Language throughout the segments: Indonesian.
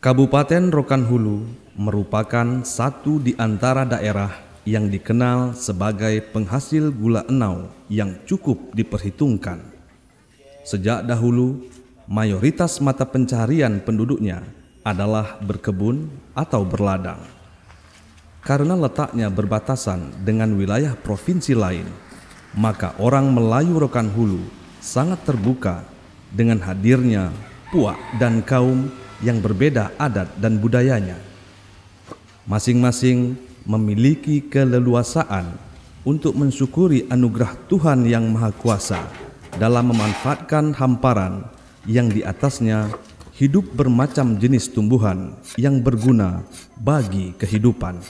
Kabupaten Rokan Hulu merupakan satu di antara daerah yang dikenal sebagai penghasil gula enau yang cukup diperhitungkan. Sejak dahulu, mayoritas mata pencaharian penduduknya adalah berkebun atau berladang. Karena letaknya berbatasan dengan wilayah provinsi lain, maka orang Melayu Rokan Hulu sangat terbuka dengan hadirnya puak dan kaum yang berbeda adat dan budayanya. Masing-masing memiliki keleluasaan untuk mensyukuri anugerah Tuhan yang Maha Kuasa dalam memanfaatkan hamparan yang di atasnya hidup bermacam jenis tumbuhan yang berguna bagi kehidupan.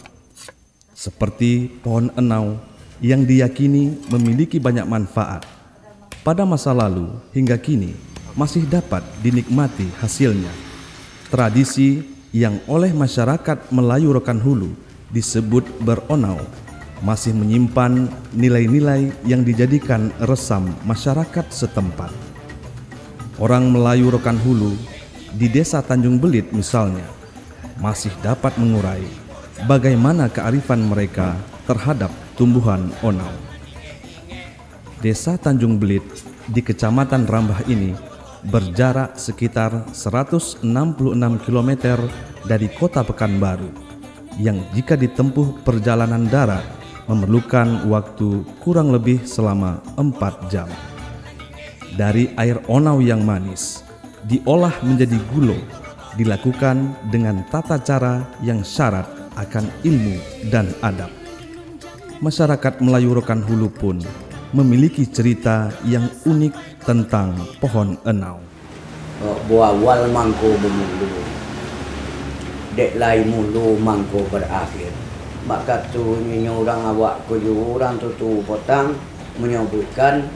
Seperti pohon enau yang diyakini memiliki banyak manfaat. Pada masa lalu hingga kini masih dapat dinikmati hasilnya. Tradisi yang oleh masyarakat Melayu Rokan Hulu disebut beronau masih menyimpan nilai-nilai yang dijadikan resam masyarakat setempat. Orang Melayu Rokan Hulu di desa Tanjung Belit misalnya masih dapat mengurai bagaimana kearifan mereka terhadap tumbuhan onau. Desa Tanjung Belit di Kecamatan Rambah ini berjarak sekitar 166 km dari kota Pekanbaru, yang jika ditempuh perjalanan darat memerlukan waktu kurang lebih selama 4 jam. Dari air onau yang manis, diolah menjadi gulo, dilakukan dengan tata cara yang syarat akan ilmu dan adab. Masyarakat Melayu Rokan Hulu pun memiliki cerita yang unik tentang pohon enau. Buawal mangko bermulu, dek lai mulu mangko berakhir. Maka tu nyonya orang awak kuyu orang tu potang menyebutkan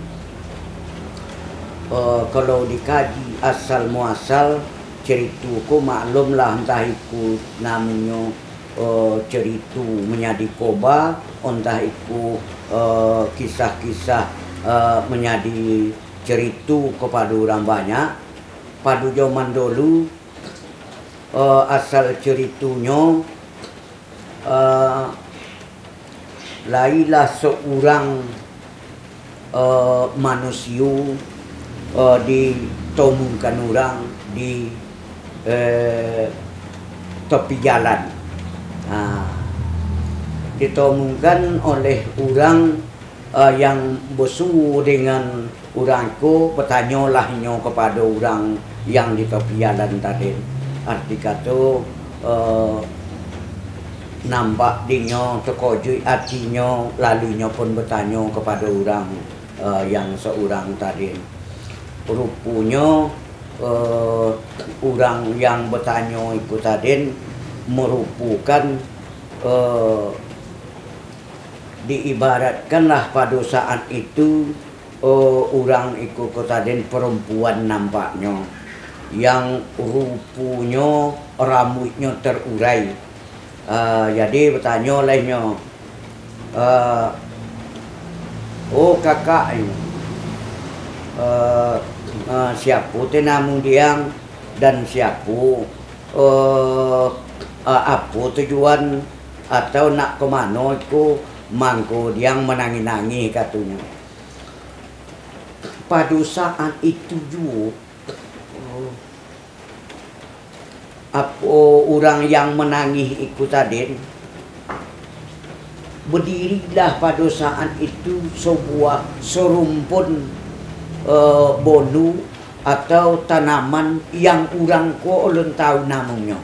kalau dikaji asal muasal cerituku maklumlah entah itu namanya cerita menjadi koba, entah itu kisah-kisah menjadi cerita kepada orang banyak. Pada zaman dulu asal ceritanya lailah seorang manusia ditemukan orang di tepi jalan. Ditemukan oleh orang yang bersuhu dengan orangku, bertanyalahnya kepada orang yang di tepi jalan tadi. Arti kata nampak dia terkejut hatinya, lalunya pun bertanya kepada orang yang seorang tadi. Rupanya orang yang bertanya itu tadi merupakan diibaratkanlah pada saat itu orang itu tadi perempuan nampaknya yang rupanya rambutnya terurai. Jadi bertanya olehnya, oh kakak siapa tenamu diang dan siapa apa tujuan atau nak ke mana itu mangko diang menangi-nangi katanya. Pada saat itu juga apa orang yang menangis itu tadi berdirilah pada saat itu sebuah serumpun bonu atau tanaman yang orang ko belum tahu namanya.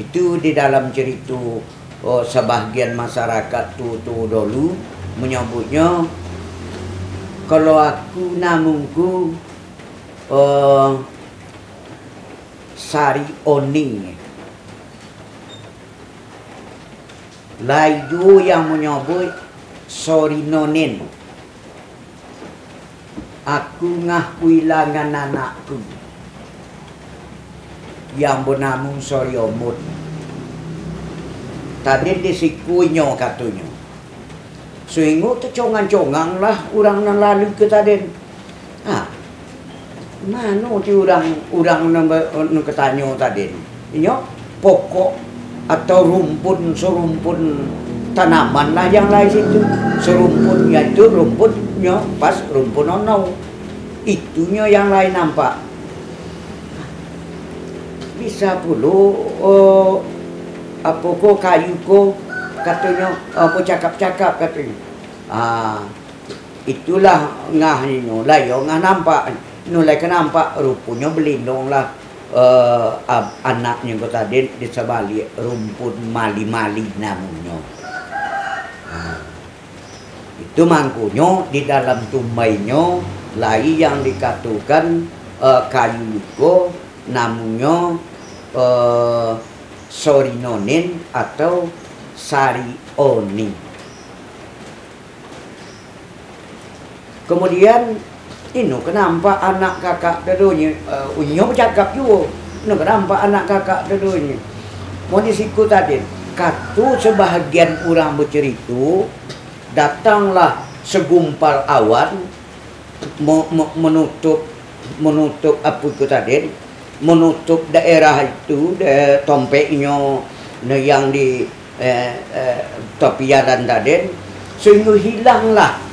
Itu di dalam cerita sebahagian masyarakat tu dulu menyebutnya, kalau aku namungku Sari Oning. Laidu yang menyebut Sori Nonin. Aku ngakui langan anakku yang bernama Sori Omud. Tadi disikunya katanya. Sehingga tercongang-congang lah orang yang lalu ke tadi. Mano ti orang nu ketanyo tadi. Inyo pokok atau rumpun serumpun tanaman lah yang lain situ. Serumpunnya itu rumputnya pas rumpun onau. Itunya yang lain nampak. Bisa puluh apa ko kayu ko katanya apa cakap-cakap katanya. Itulah ngah nyo lah yo ngah nampak nulai ke nampak rupanya belindung lah anaknya ko tadi di sebalik rumput mali-mali namanya. Itu mangkunyo di dalam tumbainya lai yang dikatakan kayu ko namanya sorinonin atau sarioni. Kemudian ini kenapa anak kakak dedonya unyo bercakap juga. Ini kenapa anak kakak dedonya. Mau disiku tadi katu sebahagian orang bercerita datanglah segumpal awan menutup apa itu tadi, menutup daerah itu tompeknya yang di topiaran tadi, sehingga hilanglah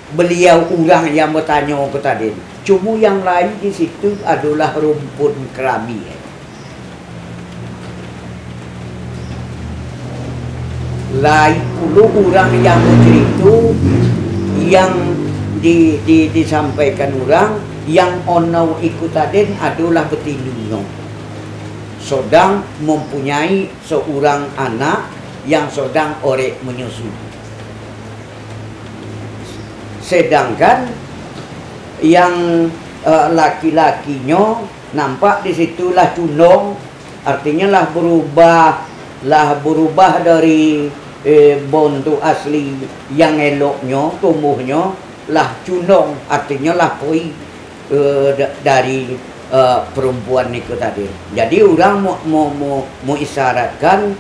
beliau orang yang bertanya ke tadi. Cuma yang lain di situ adalah rumpun kerami. Lain puluh orang yang bercerita yang disampaikan orang yang onau ikut tadi adalah betindunya. Sedang mempunyai seorang anak yang sedang orek menyusu. Sedangkan yang laki-lakinya nampak di situlah cundong, artinya lah berubah dari bentuk asli yang eloknya, tumbuhnya lah cundong, artinya lah poi dari perempuan itu tadi. Jadi orang mau isyaratkan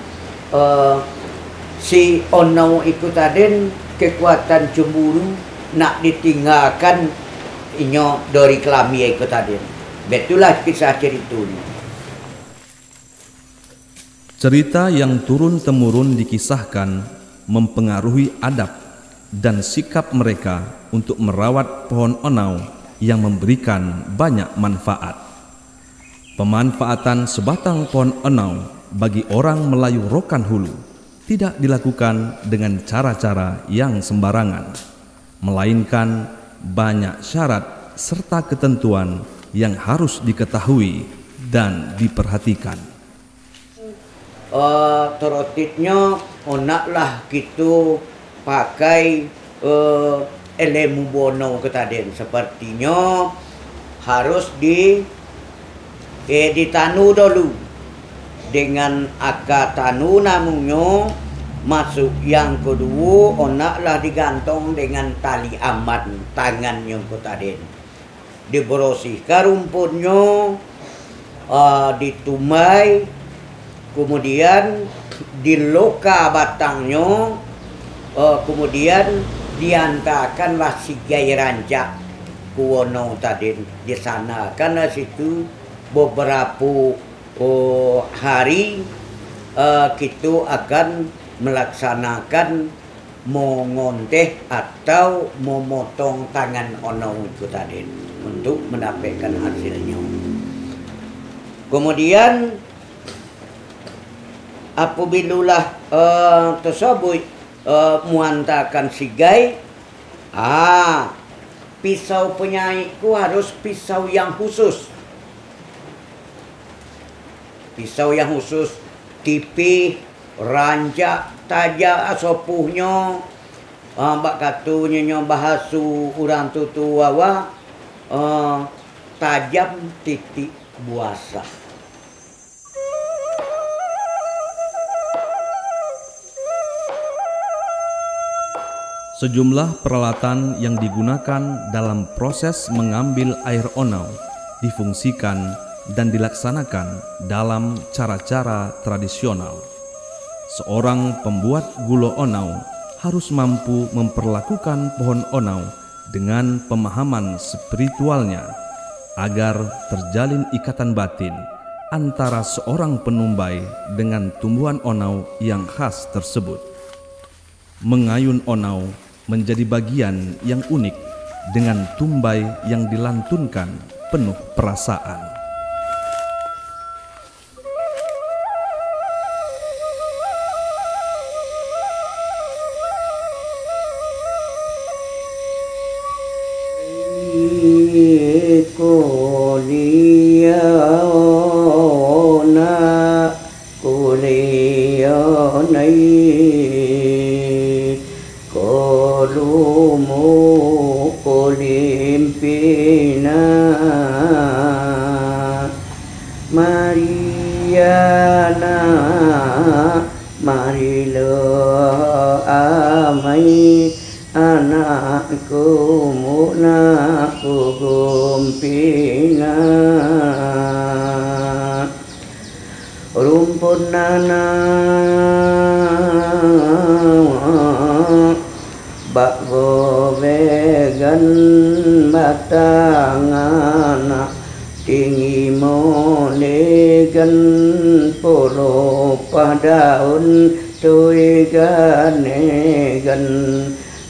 si onau itu tadi kekuatan cemburu nak ditinggalkan inyo dari kelami itu tadi. Betulah kisah ceritanya. Cerita yang turun-temurun dikisahkan mempengaruhi adab dan sikap mereka untuk merawat pohon onau yang memberikan banyak manfaat. Pemanfaatan sebatang pohon onau bagi orang Melayu Rokan Hulu tidak dilakukan dengan cara-cara yang sembarangan, melainkan banyak syarat serta ketentuan yang harus diketahui dan diperhatikan. Terotitnya onaklah gitu pakai elemu bono ketaden, sepertinya harus ditanu dulu dengan akar tanu namanya. Masuk yang kedua onaklah digantung dengan tali aman tangannya ketaden, dibersihkan rumputnya, ditumai, kemudian diloka batangnya, kemudian diantarkanlah sigai rancak kuono tadi di sana. Karena situ beberapa hari kita akan melaksanakan mengonteh atau memotong tangan onau itu tadi untuk mendapatkan hasilnya. Kemudian apabila tersebut muantakan sigai, pisau penyaikku harus pisau yang khusus. Pisau yang khusus, tipis, rancak, tajam, sopuhnya, bak katunya bahasu orang tutu wawa, tajam titik buasa. Sejumlah peralatan yang digunakan dalam proses mengambil air onau difungsikan dan dilaksanakan dalam cara-cara tradisional. Seorang pembuat gulo onau harus mampu memperlakukan pohon onau dengan pemahaman spiritualnya agar terjalin ikatan batin antara seorang penumbai dengan tumbuhan onau yang khas tersebut. Mengayun onau menjadi bagian yang unik dengan tumbai yang dilantunkan penuh perasaan. Mariana marilah amai anakku munaku gumpina rumput nana bakbo vegan batang anak tinggi molegan polo padaun tui ganegan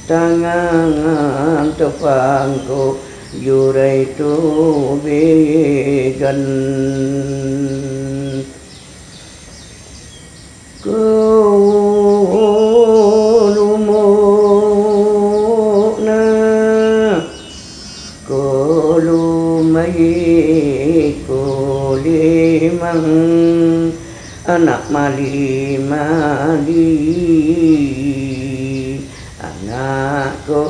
tangan tepangku yurai tu vegan kulumuna kulumai kulimang anak mali anakku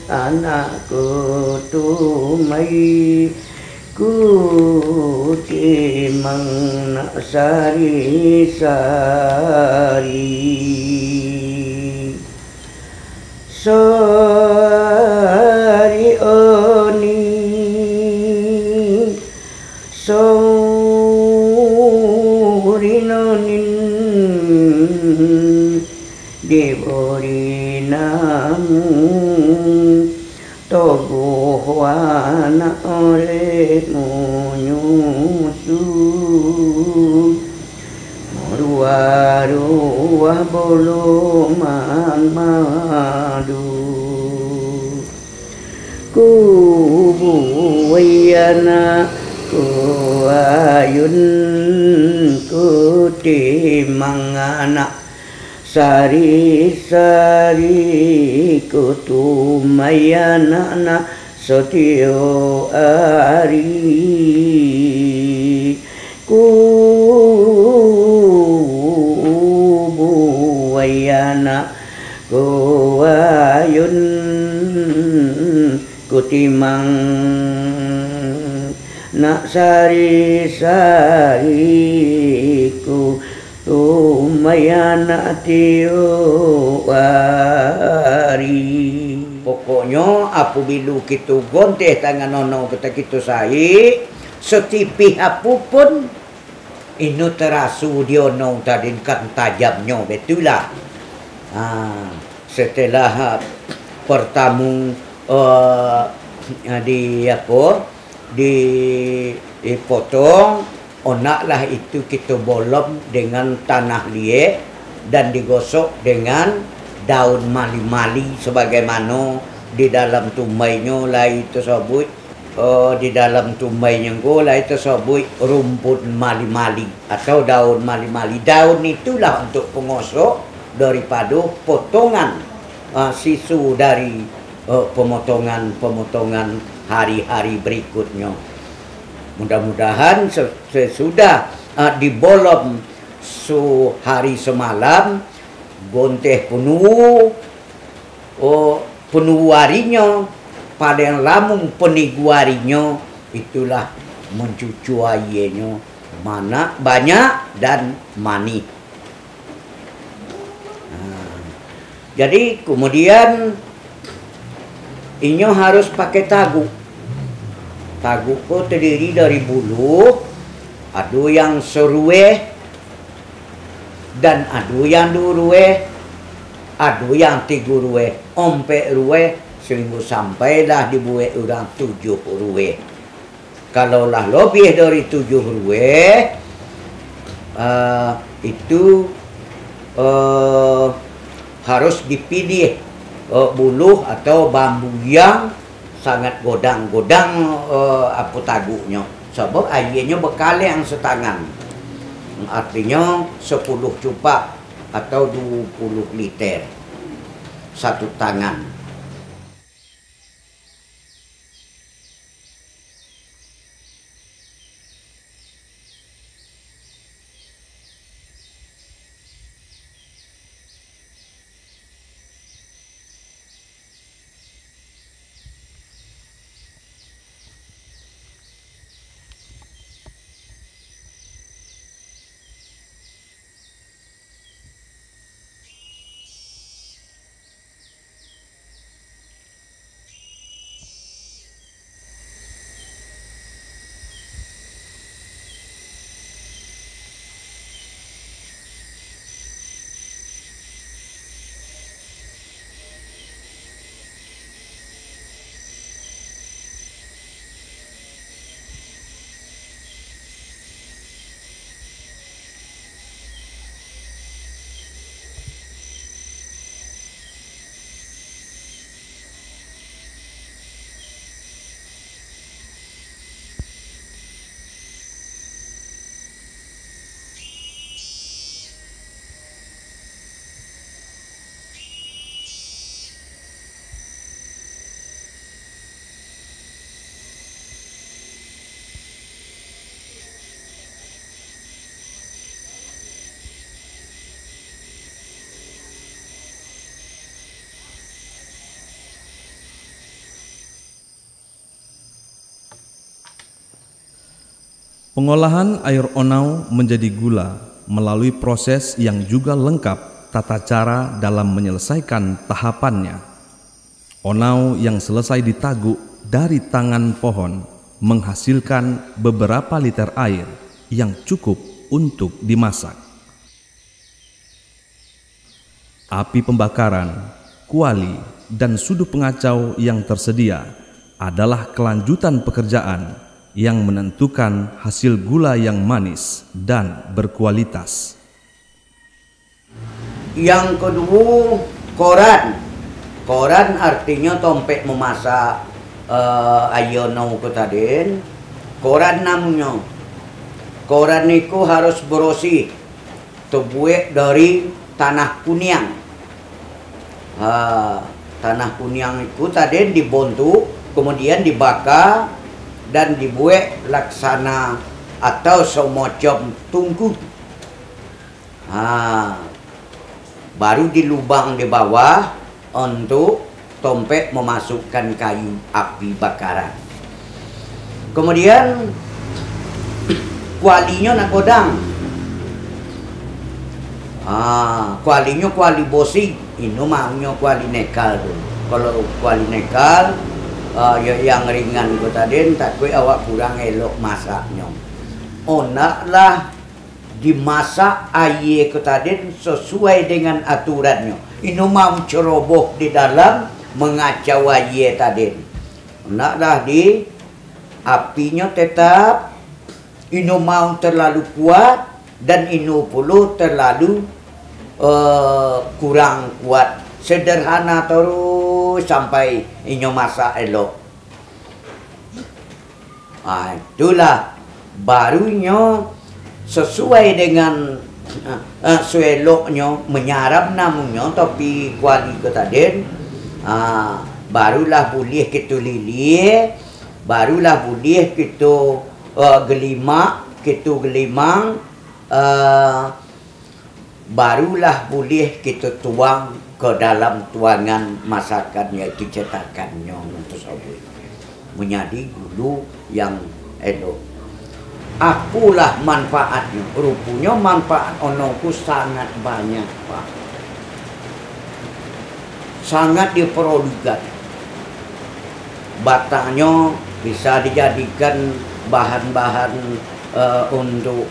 anakku tumai ku timang nak sari-sari sari oni sori nonin dibori namu togo wana olehmu nyusul ruah-ruah boloman madu kubuayana kuayun kutimang anak sari-sari kutumayana na sotio ari kubuayana kuayun kutimang nak sari-sari ku Umayana tiwari. Pokoknya apabila kita gonteh tangan nono kita sai, setipih apapun ini terasu dia no tadi kan tajamnya betulah. Setelah pertamu dipotong. Onaklah itu kita bolong dengan tanah liat dan digosok dengan daun mali-mali sebagaimana di dalam tumbainya lah itu sebut di dalam tumbainya lah itu sebut rumput mali-mali atau daun mali-mali. Daun itulah untuk pengosok daripada potongan sisu dari pemotongan hari-hari berikutnya. Mudah-mudahan sesudah dibolong sehari semalam, gonteh penuh harinya, pada yang lamung penigu harinya, itulah mencucu airnya mana banyak dan manis. Jadi kemudian inyo harus pakai tagu. Tagu ko terdiri dari bulu, ada yang serueh dan ada yang durueh, ada yang tiga rueh, 4 rueh, sehingga sampailah dibuat orang 7 rueh. Kalaulah lebih dari 7 rueh, itu harus dipilih buluh atau bambu yang sangat godang-godang apa taguknya. Sebab airnya bekal yang setangan. Artinya 10 cupak atau 20 liter satu tangan. Pengolahan air onau menjadi gula melalui proses yang juga lengkap tata cara dalam menyelesaikan tahapannya. Onau yang selesai ditaguk dari tangan pohon menghasilkan beberapa liter air yang cukup untuk dimasak. Api pembakaran, kuali, dan sudu pengacau yang tersedia adalah kelanjutan pekerjaan yang menentukan hasil gula yang manis dan berkualitas. Yang kedua, koran. Koran artinya tompek memasak ayono ko tadin. Koran namanya. Koran itu harus bersih. Terbuat dari tanah kuniang. Tanah kuniang itu tadi dibontuk, kemudian dibakar dan dibuat laksana atau semacam tungku. Baru dilubang di bawah untuk tompek memasukkan kayu api bakaran. Kemudian kualinya nak godang. Kualinya kuali bosi. Ini maunya kuali nekal tu. Kalau kuali nekal yang ringan ko tadi takut awak kurang elok masaknya. Naklah dimasak air ko tadi sesuai dengan aturannya. Ini mau ceroboh di dalam mengacau air tadi. Naklah di apinya tetap. Ini mau terlalu kuat dan ini pula terlalu kurang kuat. Sederhana terus sampai inyo masak elok. Itulah barunya sesuai dengan seeloknya menyarap namanya tapi kuali ke tadi. Barulah boleh kita lilir, barulah boleh kita gelimak, kita gelimang, barulah boleh kita tuang ke dalam tuangan masakan yaitu cetakannya untuk sabun menjadi gulu yang elok. Apalah manfaatnya? Rupanya manfaat onongku sangat banyak, Pak. Sangat diperlukan. Batangnya bisa dijadikan bahan-bahan untuk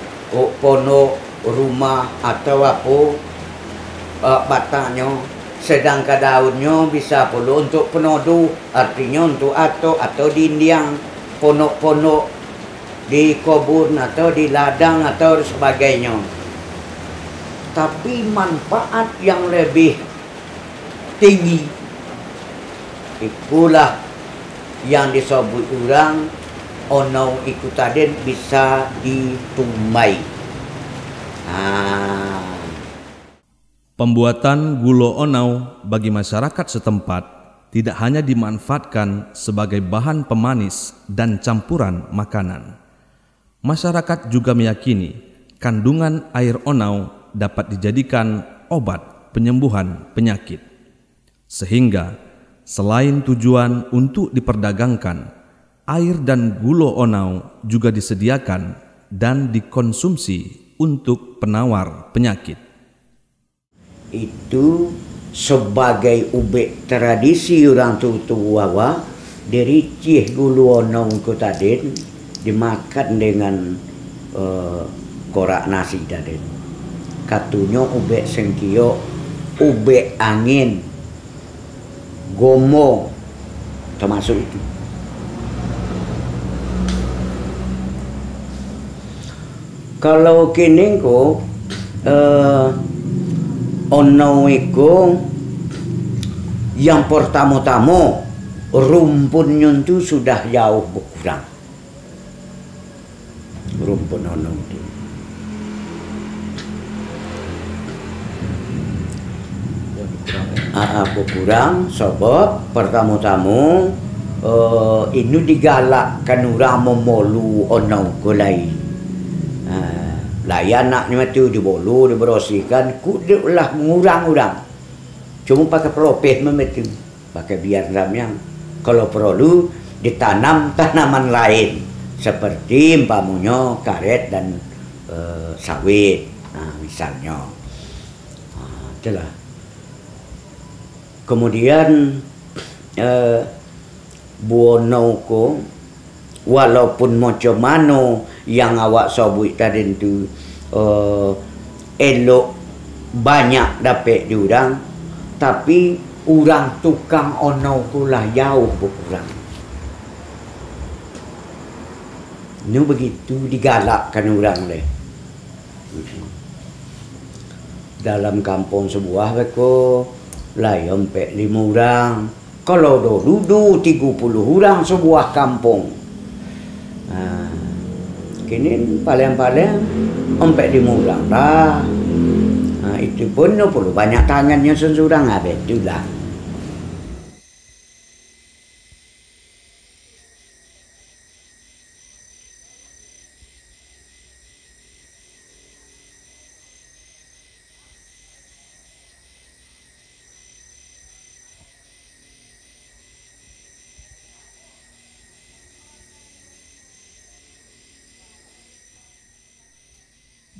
pondok rumah atau apa. Batangnya, sedangkan daunnya bisa pula untuk penodu, artinya untuk atau dinding pondok-pondok di kebun atau di ladang atau sebagainya. Tapi manfaat yang lebih tinggi itulah yang disebut orang ono iku tadi bisa ditumbai. Pembuatan gulo onau bagi masyarakat setempat tidak hanya dimanfaatkan sebagai bahan pemanis dan campuran makanan. Masyarakat juga meyakini kandungan air onau dapat dijadikan obat penyembuhan penyakit. Sehingga selain tujuan untuk diperdagangkan, air dan gulo onau juga disediakan dan dikonsumsi untuk penawar penyakit. Itu sebagai ubek tradisi orang tua dari cih gulo onau itu tadi dimakan dengan korak nasi tadi. Katunya ubek sengkio, ubek angin, gomo, termasuk itu. Kalau kini ko ono iku yang pertama-tama rumputnya itu sudah jauh berkurang. Rumput ono itu. Berkurang sebab pertama-tama ini digalakkan orang memolu ono kulai. Layan naknya itu dibolu, dibersihkan, kuduklah mengurang orang. Cuma pakai pelopeh itu, pakai biar ramyang. Kalau perlu ditanam tanaman lain seperti umpamanya karet dan sawit, misalnya. Itulah. Kemudian buonoko walaupun macam mana yang awak sebut tadi itu elok banyak dapat diurang, tapi orang tukang ono kulah jauh berkurang. Ini begitu digalakkan orang leh. Dalam kampung sebuah beko lah sampai 5 orang. Kalau dulu 30 orang sebuah kampung. Kini paling-paling sampai 5 orang lah. Itu pun perlu banyak tangannya seseorang habis itulah.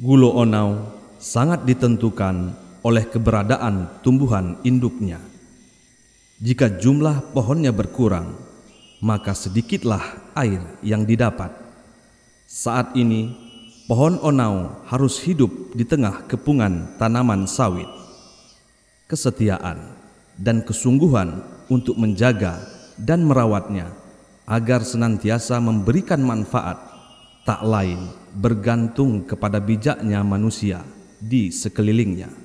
Gulo onau sangat ditentukan oleh keberadaan tumbuhan induknya. Jika jumlah pohonnya berkurang, maka sedikitlah air yang didapat. Saat ini, pohon onau harus hidup di tengah kepungan tanaman sawit. Kesetiaan dan kesungguhan untuk menjaga dan merawatnya agar senantiasa memberikan manfaat tak lain bergantung kepada bijaknya manusia di sekelilingnya.